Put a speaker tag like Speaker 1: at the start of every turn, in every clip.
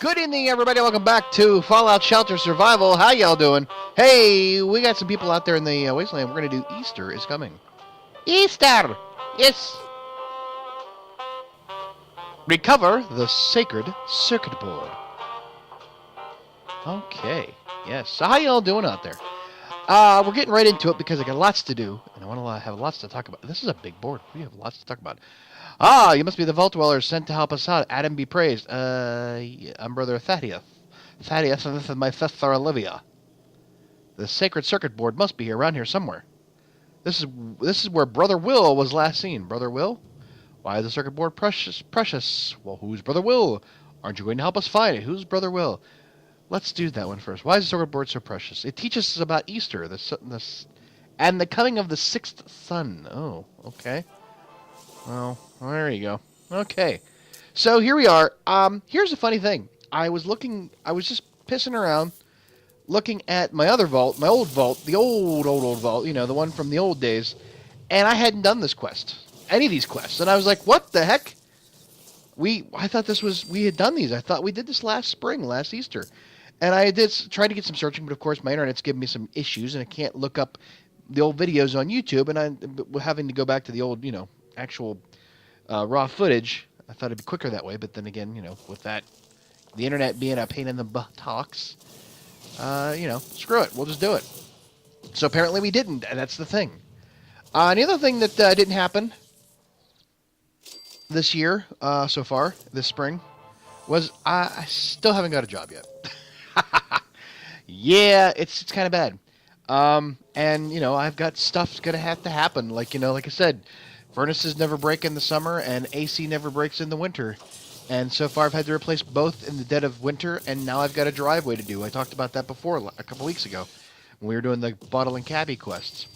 Speaker 1: Good evening, everybody. Welcome back to Fallout Shelter Survival. How y'all doing? Hey, we got some people out there in the wasteland. We're going to do Easter is coming. Easter! Yes! Recover the sacred circuit board. Okay. Yes. So how y'all doing out there? We're getting right into it because I got lots to do, and I want to have lots to talk about. This is a big board. We have lots to talk about. Ah, you must be the Vault Dwellers sent to help us out. Adam be praised. Yeah, I'm Brother Thaddeus. Thaddeus, and this is my sister Olivia. The sacred circuit board must be around here somewhere. This is where Brother Will was last seen. Brother Will? Why is the circuit board precious? Precious. Well, who's Brother Will? Aren't you going to help us find it? Who's Brother Will? Let's do that one first. Why is the circuit board so precious? It teaches us about Easter, and the coming of the sixth sun. Oh, okay. Well, there you go. Okay. So here we are. Here's a funny thing. I was just pissing around, looking at my other vault, my old vault, the old vault, you know, the one from the old days, and I hadn't done this quest, any of these quests, and I was like, what the heck? I thought we had done these. I thought we did this last spring, last Easter. And I did try to get some searching, but of course my internet's giving me some issues, and I can't look up the old videos on YouTube, and I'm having to go back to the old, actual raw footage. I thought it'd be quicker that way, but then again, with that, the internet being a pain in the buttocks, screw it. We'll just do it. So apparently we didn't, and that's the thing. The other thing that didn't happen this year, so far, this spring, was I still haven't got a job yet. Yeah, it's kind of bad. And, I've got stuff's going to have to happen. Like I said, furnaces never break in the summer and AC never breaks in the winter. And so far I've had to replace both in the dead of winter, and now I've got a driveway to do. I talked about that before a couple weeks ago when we were doing the bottle and cabbie quests.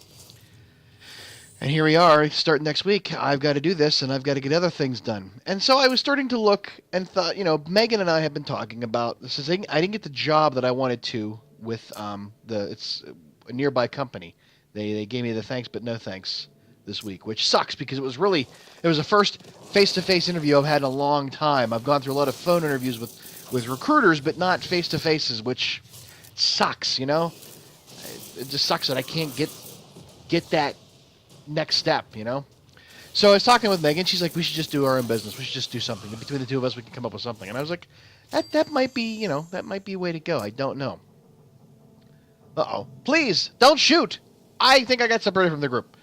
Speaker 1: And here we are, starting next week. I've got to do this, and I've got to get other things done. And so I was starting to look and thought, Megan and I have been talking about this. I didn't get the job that I wanted to with it's a nearby company. They gave me the thanks but no thanks this week, which sucks because it was the first face-to-face interview I've had in a long time. I've gone through a lot of phone interviews with recruiters, but not face-to-faces, which sucks. It just sucks that I can't get that next step, So I was talking with Megan. She's like, we should just do our own business. We should just do something. Between the two of us, we can come up with something. And I was like, that might be, that might be a way to go. I don't know. Uh-oh. Please, don't shoot. I think I got separated from the group.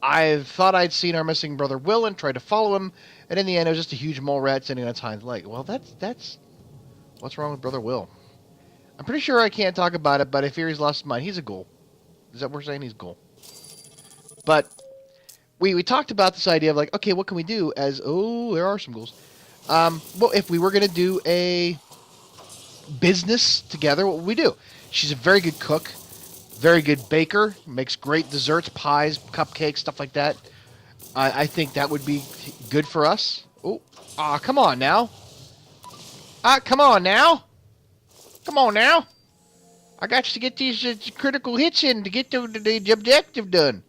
Speaker 1: I thought I'd seen our missing brother Will and tried to follow him. And in the end, it was just a huge mole rat sitting on its hind leg. Well, that's what's wrong with brother Will. I'm pretty sure I can't talk about it, but I fear he's lost his mind. He's a ghoul. Is that what we're saying? He's a ghoul. But we talked about this idea of like, okay, what can we do there are some ghouls. Well, if we were going to do a business together, what would we do? She's a very good cook, very good baker, makes great desserts, pies, cupcakes, stuff like that. I think that would be good for us. Come on now. Come on now. Come on now. I got to get these critical hits in to get the objective done.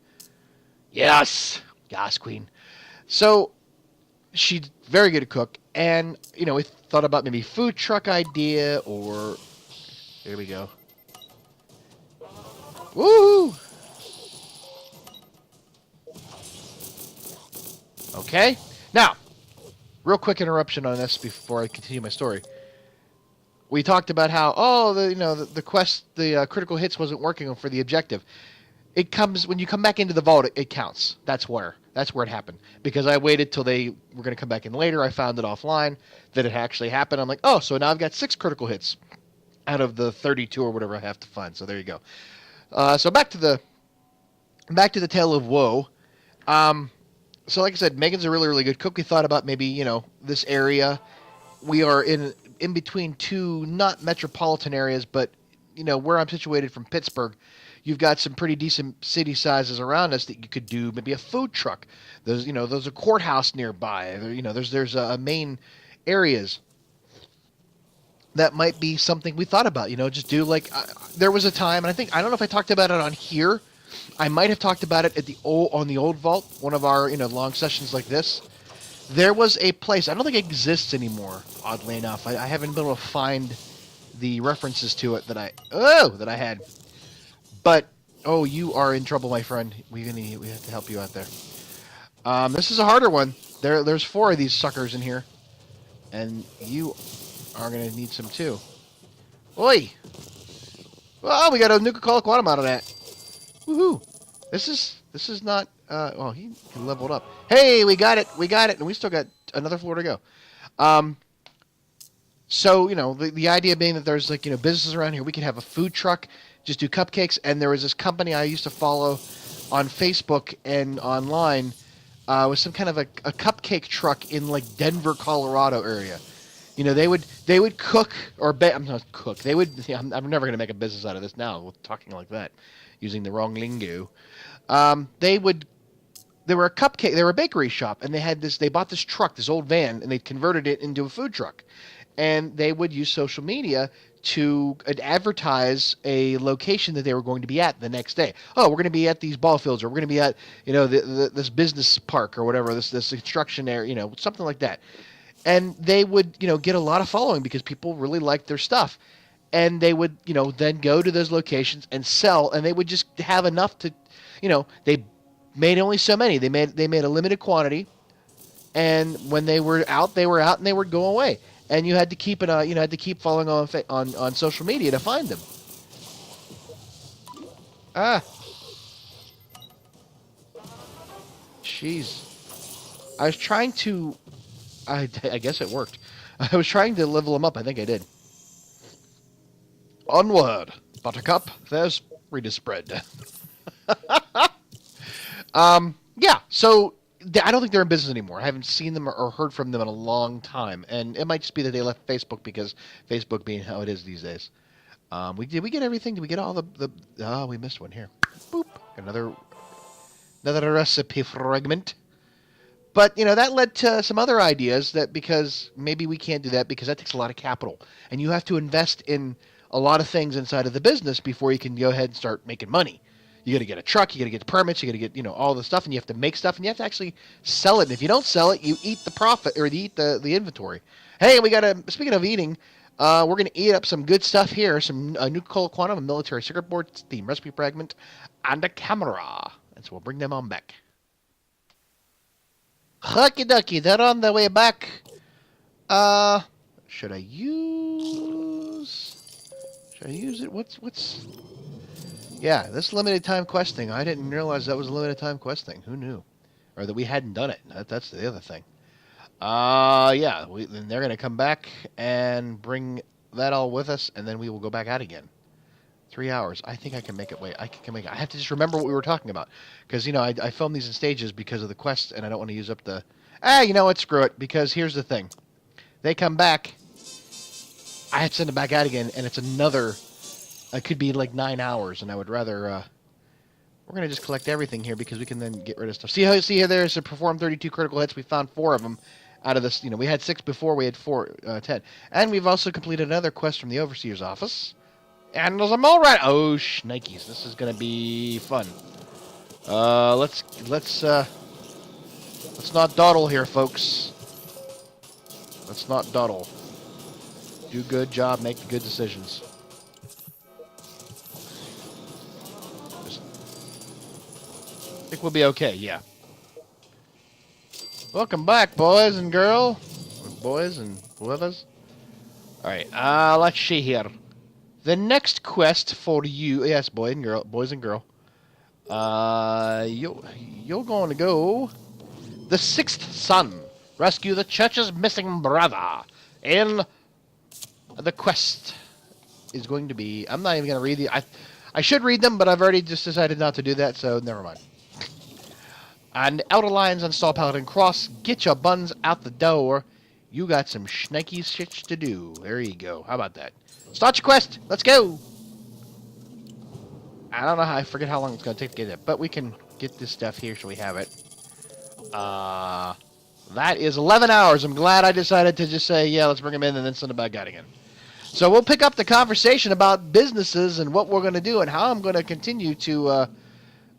Speaker 1: Yes, queen. So she's very good at cook, and we thought about maybe food truck idea, or there we go. Woo! Okay, now, real quick interruption on this before I continue my story. We talked about how the quest, the critical hits wasn't working for the objective. It comes when you come back into the vault. It counts. That's where it happened. Because I waited till they were going to come back in later. I found it offline that it actually happened. I'm like, so now I've got 6 critical hits out of the 32 or whatever I have to find. So there you go. So back to the tale of woe. So like I said, Megan's a really, really good cook. We thought about maybe this area. We are in between two not metropolitan areas, but where I'm situated from Pittsburgh. You've got some pretty decent city sizes around us that you could do maybe a food truck. There's a courthouse nearby. There's main areas that might be something we thought about. Just do like there was a time, and I don't know if I talked about it on here. I might have talked about it on the old vault, one of our long sessions like this. There was a place. I don't think it exists anymore. Oddly enough, I haven't been able to find the references to it that I had. But you are in trouble, my friend. We have to help you out there. This is a harder one. There's 4 of these suckers in here, and you are gonna need some too. Oi! Oh, we got a Nuka-Cola Quantum out of that. Woohoo! This is not. He leveled up. Hey, we got it, and we still got another floor to go. So the idea being that there's businesses around here. We could have a food truck, just do cupcakes, and there was this company I used to follow on Facebook and online. With some kind of a cupcake truck in like Denver, Colorado area. They would cook or I'm not cook. They would. I'm never going to make a business out of this now. Talking like that, using the wrong lingo. They were a cupcake. They were a bakery shop, and they bought this truck, this old van, and they converted it into a food truck. And they would use social media to advertise a location that they were going to be at the next day. Oh, we're going to be at these ball fields, or we're going to be at this business park or whatever, this construction area, something like that. And they would get a lot of following because people really liked their stuff, and they would then go to those locations and sell, and they would just have enough to they made only so many. They made a limited quantity, and when they were out, and they would go away. And you had to keep following on social media to find them. Jeez. I was trying to. I guess it worked. I was trying to level them up. I think I did. Onward, Buttercup. There's Rita spread. Yeah. So. I don't think they're in business anymore. I haven't seen them or heard from them in a long time, and it might just be that they left Facebook because Facebook being how it is these days. Did we get everything? Did we get all the? Oh, we missed one here. Boop. Another recipe fragment. But that led to some other ideas because maybe we can't do that because that takes a lot of capital, and you have to invest in a lot of things inside of the business before you can go ahead and start making money. You got to get a truck, you got to get permits, you got to get all the stuff, and you have to make stuff, and you have to actually sell it. And if you don't sell it, you eat the profit or you eat the inventory. Hey, speaking of eating, we're gonna eat up some good stuff here. Some Nuka-Cola Quantum, a military circuit board, steam recipe fragment, and a camera. And so we'll bring them on back. Hucky ducky, they're on the way back. Should I use it? What's? Yeah, this limited time quest thing. I didn't realize that was a limited time quest thing. Who knew? Or that we hadn't done it. That's the other thing. Yeah. Then they're going to come back and bring that all with us, and then we will go back out again. 3 hours. I think I can make it. Wait, I have to just remember what we were talking about. Because, I filmed these in stages because of the quest, and I don't want to use up the... you know what? Screw it. Because here's the thing. They come back. I have to send them back out again, and it's another... It could be like 9 hours, and I would rather. We're gonna just collect everything here because we can then get rid of stuff. See how there's a perform 32 critical hits. We found 4 of them out of this. We had 6 before. We had 10, and we've also completed another quest from the overseer's office. And there's a mole rat. Oh, shnikes! This is gonna be fun. Let's not dawdle here, folks. Let's not dawdle. Do good job. Make good decisions. I think we'll be okay, yeah. Welcome back, boys and girl. Boys and whoever's. Alright, let's see here. The next quest for you, yes, boys and girl. You're going to go. The Sixth Son. Rescue the church's missing brother. And the quest is going to be... I'm not even going to read the... I should read them, but I've already just decided not to do that, so never mind. And Outer Lines install Paladin Cross. Get your buns out the door. You got some shnikey shits to do. There you go. How about that? Start your quest. Let's go. I don't know how. I forget how long it's going to take to get it. But we can get this stuff here so we have it. That is 11 hours. I'm glad I decided to just say, yeah, let's bring them in and then send them back out again. So we'll pick up the conversation about businesses and what we're going to do and how I'm going to continue to...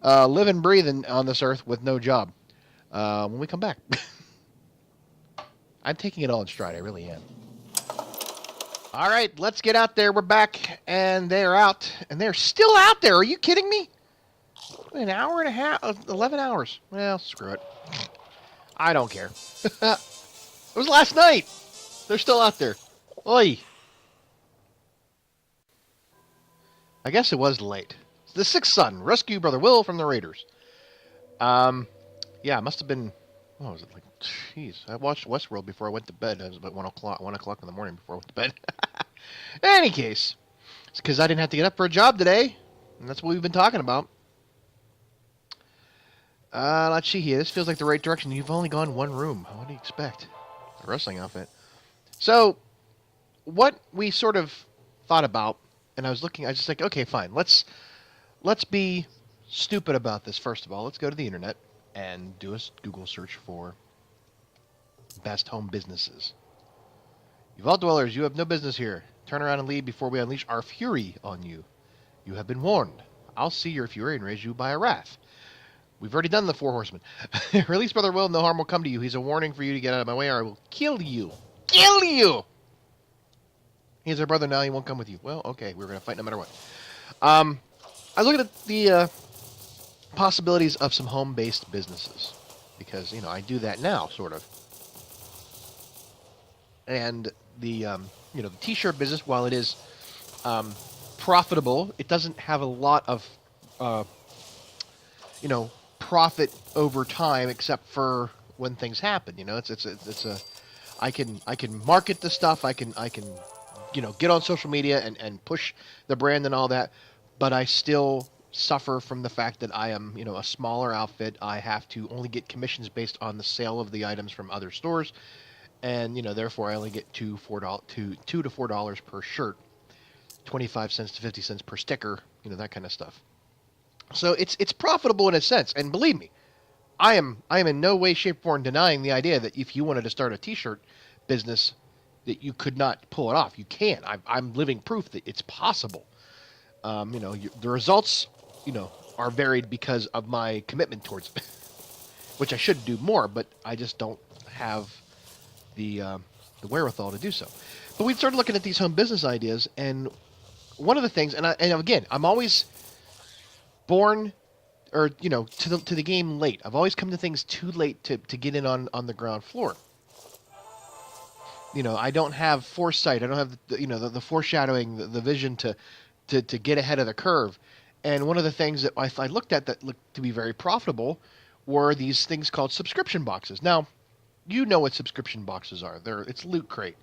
Speaker 1: live and breathe on this earth with no job when we come back. I'm taking it all in stride. I really am. All right, let's get out there. We're back, and they're out, and they're still out there. Are you kidding me? An hour and a half, 11 hours. Well, screw it. I don't care. It was last night. They're still out there. Oi. I guess it was late. The Sixth Son, rescue Brother Will from the Raiders. Yeah, it must have been, what was it, like, jeez. I watched Westworld before I went to bed. It was about 1 o'clock in the morning before I went to bed. In any case, it's because I didn't have to get up for a job today, and that's what we've been talking about. Let's see here. This feels like the right direction. You've only gone one room. What do you expect? A wrestling outfit. So, what we sort of thought about, and I was just like, okay, fine. Let's be stupid about this, first of all. Let's go to the internet and do a Google search for best home businesses. You Vault Dwellers, you have no business here. Turn around and leave before we unleash our fury on you. You have been warned. I'll see your fury and raise you by a wrath. We've already done the 4 horsemen. Release Brother Will, no harm will come to you. He's a warning for you to get out of my way or I will kill you. Kill you! He's our brother now, he won't come with you. Well, okay, we're going to fight no matter what. I look at the possibilities of some home-based businesses. Because, I do that now, sort of. And the t-shirt business, while it is profitable, it doesn't have a lot of, profit over time, except for when things happen. I can market the stuff. I can get on social media and push the brand and all that, but I still suffer from the fact that I am, a smaller outfit. I have to only get commissions based on the sale of the items from other stores. And, therefore I only get $2 to $4 per shirt, 25 cents to 50 cents per sticker, that kind of stuff. So it's profitable in a sense. And believe me, I am in no way, shape, or form denying the idea that if you wanted to start a t-shirt business, that you could not pull it off. You can. I'm living proof that it's possible. The results, are varied because of my commitment towards it, which I should do more, but I just don't have the wherewithal to do so. But we started looking at these home business ideas, and one of the things, and again, I'm always born, or to the game late. I've always come to things too late to get in on the ground floor. I don't have foresight. I don't have the foreshadowing, the vision to get ahead of the curve. And one of the things that I looked at that looked to be very profitable were these things called subscription boxes. Now, you know what subscription boxes are. It's Loot Crate.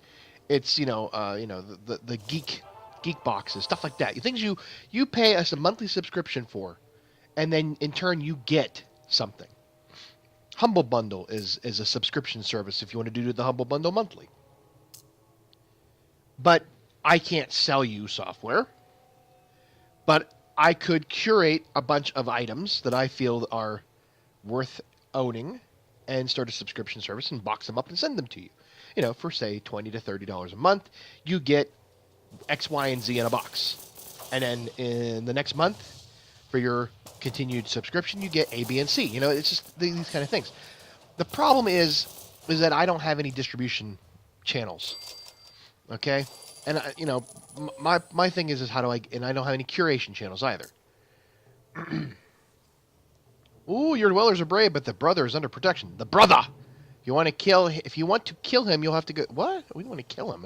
Speaker 1: It's the geek boxes, stuff like that. Things you pay us a monthly subscription for, and then in turn you get something. Humble Bundle is a subscription service if you want to do the Humble Bundle monthly. But I can't sell you software. But I could curate a bunch of items that I feel are worth owning and start a subscription service and box them up and send them to you. For say $20 to $30 a month, you get X, Y, and Z in a box. And then in the next month, for your continued subscription, you get A, B, and C. It's just these kind of things. The problem is that I don't have any distribution channels. Okay? And, my thing is how do and I don't have any curation channels either. Ooh, your dwellers are brave, but the brother is under protection. The brother! If you want to kill him, you'll have to go... What? We don't want to kill him.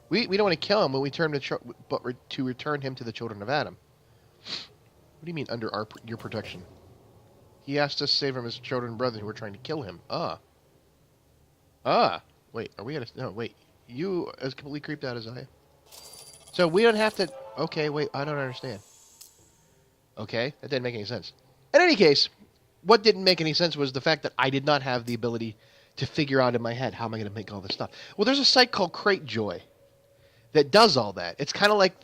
Speaker 1: We don't want to kill him, but to return him to the children of Adam. What do you mean under your protection? He asked us to save him as children and brothers who were trying to kill him. Wait, are we at a... No, wait. You as completely creeped out as I am. So we don't have to... Okay, wait, I don't understand. Okay, that didn't make any sense. In any case, what didn't make any sense was the fact that I did not have the ability to figure out in my head how am I going to make all this stuff. Well, there's a site called CrateJoy that does all that. It's kind of like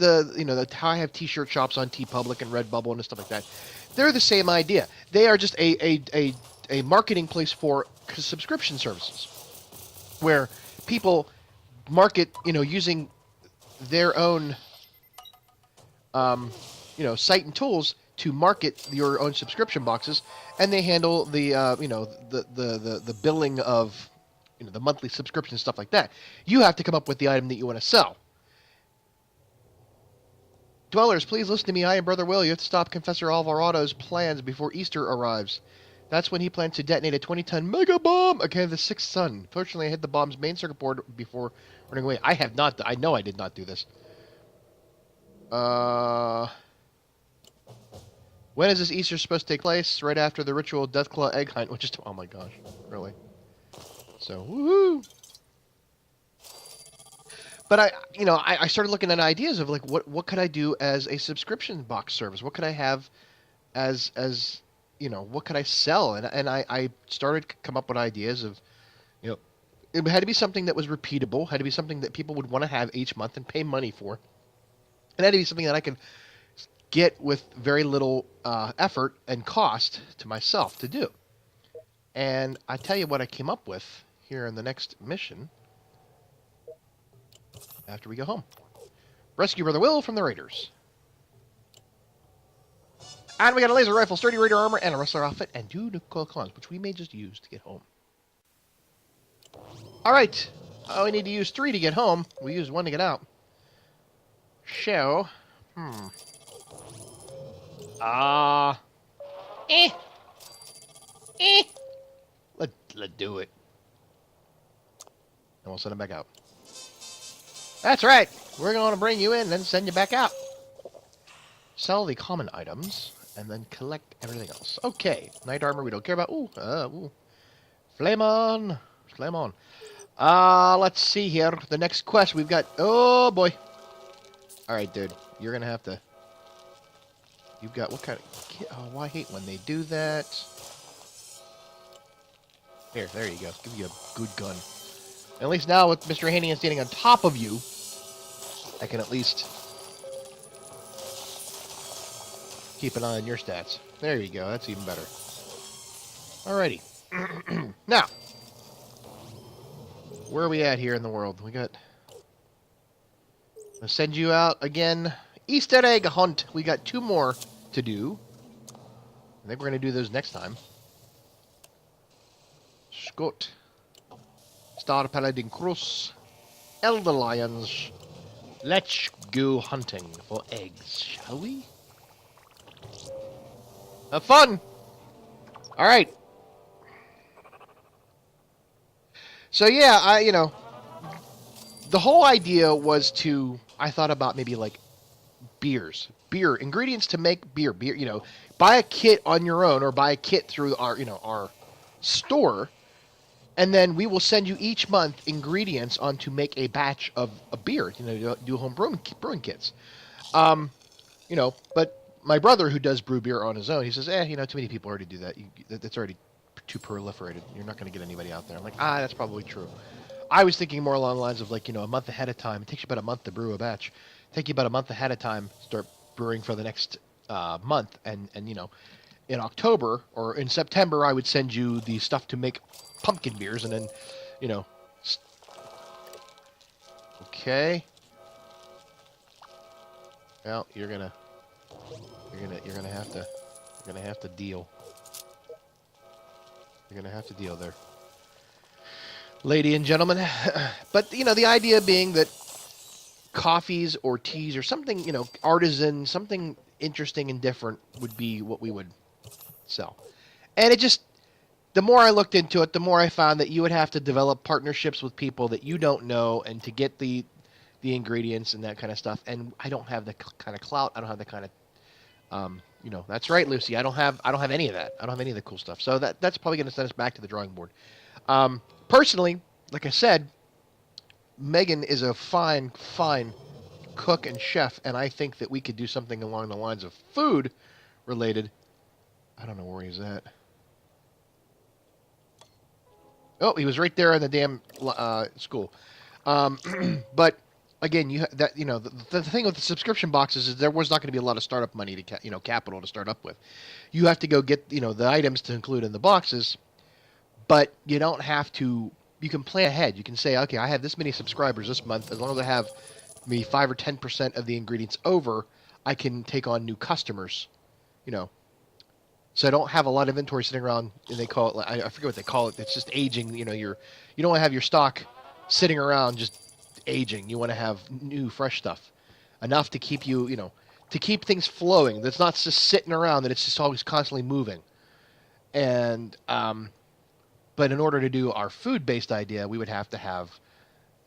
Speaker 1: how I have t-shirt shops on TeePublic and Redbubble and stuff like that. They're the same idea. They are just a marketing place for subscription services where people market, using their own, site and tools to market your own subscription boxes, and they handle the billing of the monthly subscription, stuff like that. You have to come up with the item that you want to sell. Dwellers, please listen to me. I am Brother Will. You have to stop Confessor Alvarado's plans before Easter arrives. That's when he plans to detonate a 20-ton mega bomb against the sixth sun. Fortunately, I hit the bomb's main circuit board before running away. I have not. I know I did not do this. When is this Easter supposed to take place? Right after the ritual Deathclaw egg hunt, which is... Oh my gosh, really? So, woohoo! But I started looking at ideas of like what could I do as a subscription box service? What could I have as what could I sell? And I started to come up with ideas of it had to be something that was repeatable, had to be something that people would want to have each month and pay money for. It had to be something that I could get with very little effort and cost to myself to do. And I tell you what I came up with here in the next mission. After we go home. Rescue Brother Will from the Raiders. And we got a laser rifle, sturdy raider armor, and a wrestler outfit, and 2 coil clones, which we may just use to get home. Alright. Oh, we need to use 3 to get home. We used 1 to get out. So. Let's do it. And we'll send him back out. That's right. We're going to bring you in and then send you back out. Sell the common items and then collect everything else. Okay. Knight armor we don't care about. Ooh. Flame on. Flame on. Let's see here. The next quest we've got... Oh, boy. Alright, dude. You're going to have to... You've got... What kind of... Oh, I hate when they do that. Here, there you go. Give you a good gun. At least now with Mr. Haney standing on top of you, I can at least keep an eye on your stats. There you go. That's even better. Alrighty. Now, where are we at here in the world? We got... I'll send you out again. Easter egg hunt. We got 2 more to do. I think we're going to do those next time. Scott. Star Paladin Cross. Elder Lions. Let's go hunting for eggs, shall we? Have fun! Alright. So yeah, the whole idea was to, I thought about maybe like beers. Beer, ingredients to make beer. Beer, buy a kit on your own or buy a kit through our store. And then we will send you each month ingredients on to make a batch of a beer. Do home brewing kits. But my brother who does brew beer on his own, he says, too many people already do that. That's already too proliferated. You're not going to get anybody out there. I'm like, that's probably true. I was thinking more along the lines of like, a month ahead of time. It takes you about a month to brew a batch. Take you about a month ahead of time, start brewing for the next month. And in October or in September, I would send you the stuff to make pumpkin beers, and then, okay. Well, you're gonna have to deal. You're gonna have to deal there, lady and gentlemen. But the idea being that coffees or teas or something, artisan, something interesting and different would be what we would sell, and it just. The more I looked into it, the more I found that you would have to develop partnerships with people that you don't know, and to get the ingredients and that kind of stuff. And I don't have the kind of clout. I don't have the kind of, That's right, Lucy. I don't have any of that. I don't have any of the cool stuff. So that's probably going to send us back to the drawing board. Personally, like I said, Megan is a fine cook and chef, and I think that we could do something along the lines of food related. I don't know where he's at. Oh, he was right there in the damn school. But again, the thing with the subscription boxes is there was not going to be a lot of startup money to capital to start up with. You have to go get the items to include in the boxes, but you don't have to. You can plan ahead. You can say, okay, I have this many subscribers this month. As long as I have maybe 5 or 10% of the ingredients over, I can take on new customers. So I don't have a lot of inventory sitting around, and they call it, I forget what they call it. It's just aging. You don't want to have your stock sitting around just aging. You want to have new, fresh stuff, enough to keep to keep things flowing. That's not just sitting around. That it's just always constantly moving. And but in order to do our food-based idea, we would have to have,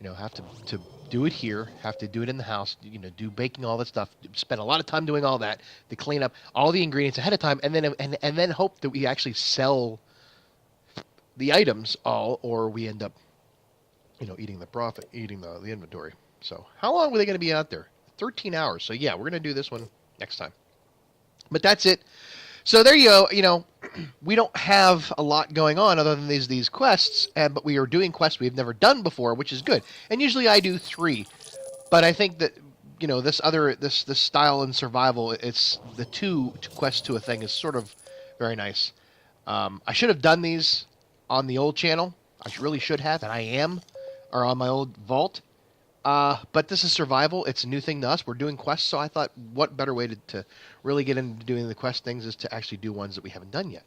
Speaker 1: have to do it here, have to do it in the house, do baking, all that stuff, spend a lot of time doing all that, to clean up all the ingredients ahead of time, and then hope that we actually sell the items all, or we end up, eating the profit, eating the inventory. So how long were they going to be out there? 13 hours. So yeah, we're going to do this one next time. But that's it. So there you go. We don't have a lot going on other than these quests, but we are doing quests we've never done before, which is good. And usually I do 3, but I think that this style and survival, it's the two quests to a thing is sort of very nice. I should have done these on the old channel. I really should have, and I am, or on my old vault. But this is survival. It's a new thing to us. We're doing quests, so I thought, what better way to really get into doing the quest things is to actually do ones that we haven't done yet.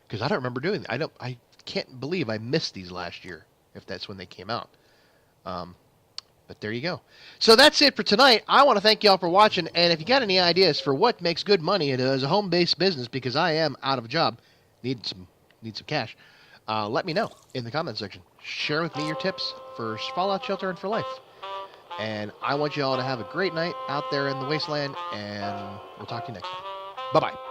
Speaker 1: Because I don't remember doing them. I can't believe I missed these last year, if that's when they came out. But there you go. So that's it for tonight. I want to thank you all for watching, and if you got any ideas for what makes good money as a home-based business, because I am out of a job, need some cash, let me know in the comment section. Share with me your tips for Fallout Shelter and for life. And I want you all to have a great night out there in the wasteland, and we'll talk to you next time. Bye-bye.